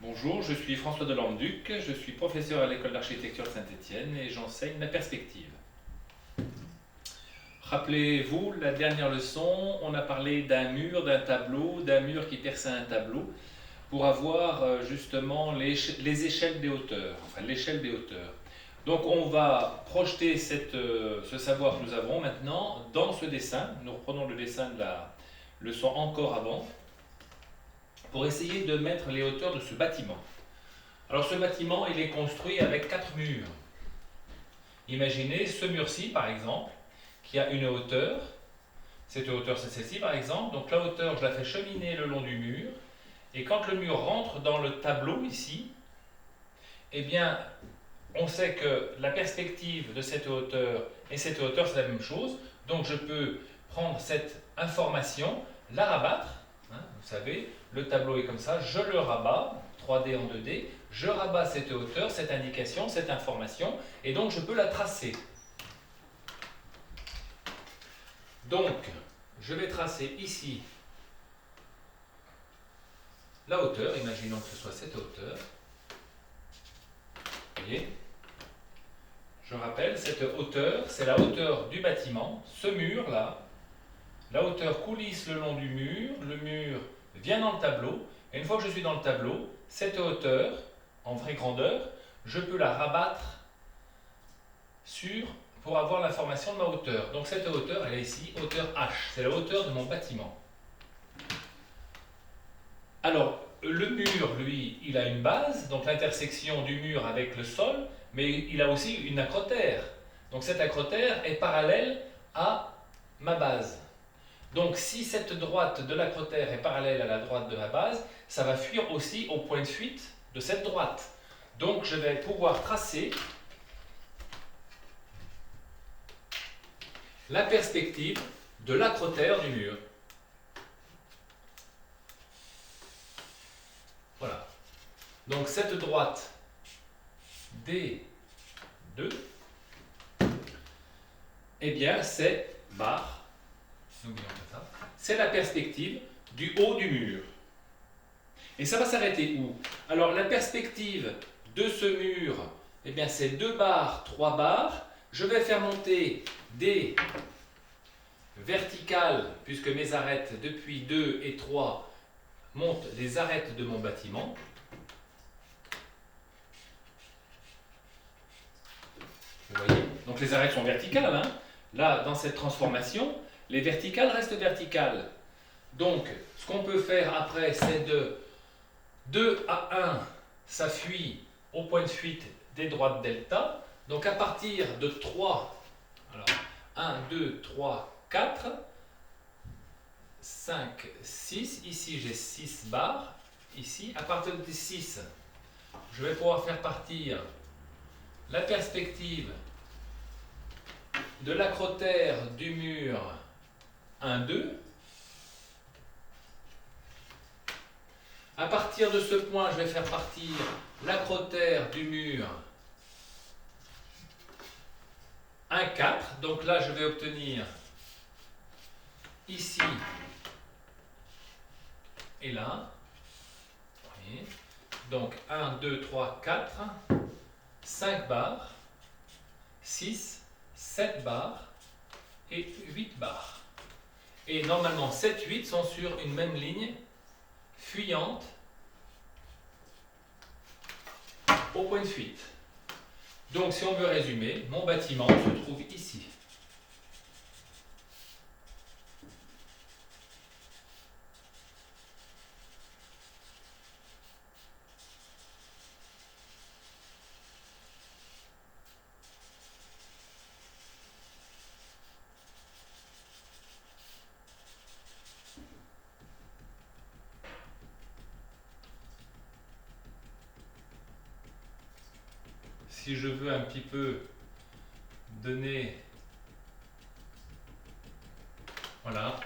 Bonjour, je suis François Delanduc, je suis professeur à l'école d'architecture de Saint-Étienne et j'enseigne la perspective. Rappelez-vous, la dernière leçon, on a parlé d'un mur, d'un tableau, d'un mur qui perçait un tableau pour avoir justement les échelles des hauteurs, enfin l'échelle des hauteurs. Donc on va projeter ce savoir que nous avons maintenant dans ce dessin. Nous reprenons le dessin de la leçon encore avant pour essayer de mettre les hauteurs de ce bâtiment. Alors ce bâtiment, il est construit avec 4 murs. Imaginez ce mur-ci, par exemple, qui a une hauteur. Cette hauteur, c'est celle-ci, par exemple. Donc la hauteur, je la fais cheminer le long du mur. Et quand le mur rentre dans le tableau, ici, eh bien, on sait que la perspective de cette hauteur et cette hauteur, c'est la même chose. Donc je peux prendre cette information, la rabattre. Vous savez, le tableau est comme ça, je le rabats, 3D en 2D, je rabats cette hauteur, cette indication, cette information, et donc je peux la tracer. Donc, je vais tracer ici la hauteur, imaginons que ce soit cette hauteur. Vous voyez ? Je rappelle, cette hauteur, c'est la hauteur du bâtiment, ce mur-là. La hauteur coulisse le long du mur, le mur vient dans le tableau, et une fois que je suis dans le tableau, cette hauteur, en vraie grandeur, je peux la rabattre pour avoir l'information de ma hauteur. Donc cette hauteur, elle est ici, hauteur H, c'est la hauteur de mon bâtiment. Alors, le mur, lui, il a une base, donc l'intersection du mur avec le sol, mais il a aussi une acrotère. Donc cette acrotère est parallèle à ma base. Donc si cette droite de l'acrotère est parallèle à la droite de ma base, ça va fuir aussi au point de fuite de cette droite. Donc je vais pouvoir tracer la perspective de l'acrotère du mur. Voilà. Donc cette droite D2, eh bien c'est barre, c'est la perspective du haut du mur. Et ça va s'arrêter où? Alors la perspective de ce mur, eh bien c'est 2 barres, 3 barres. Je vais faire monter des verticales, puisque mes arêtes depuis 2 et 3 montent les arêtes de mon bâtiment. Vous voyez? Donc les arêtes sont verticales. Hein. Là, dans cette transformation, les verticales restent verticales. Donc, ce qu'on peut faire après, c'est de 2 à 1, ça fuit au point de fuite des droites delta. Donc à partir de 3, alors 1, 2, 3, 4, 5, 6, ici j'ai 6 barres, ici, à partir de 6, je vais pouvoir faire partir la perspective de l'acrotère du mur 1, 2. À partir de ce point, je vais faire partir l'acrotère du mur 1, 4. Donc là, je vais obtenir ici et là. Voyez. Donc 1, 2, 3, 4, 5 barres, 6, 7 barres et 8 barres. Et normalement, 7, 8 sont sur une même ligne fuyante au point de fuite. Donc si on veut résumer, mon bâtiment se trouve ici. Si je veux un petit peu donner, voilà,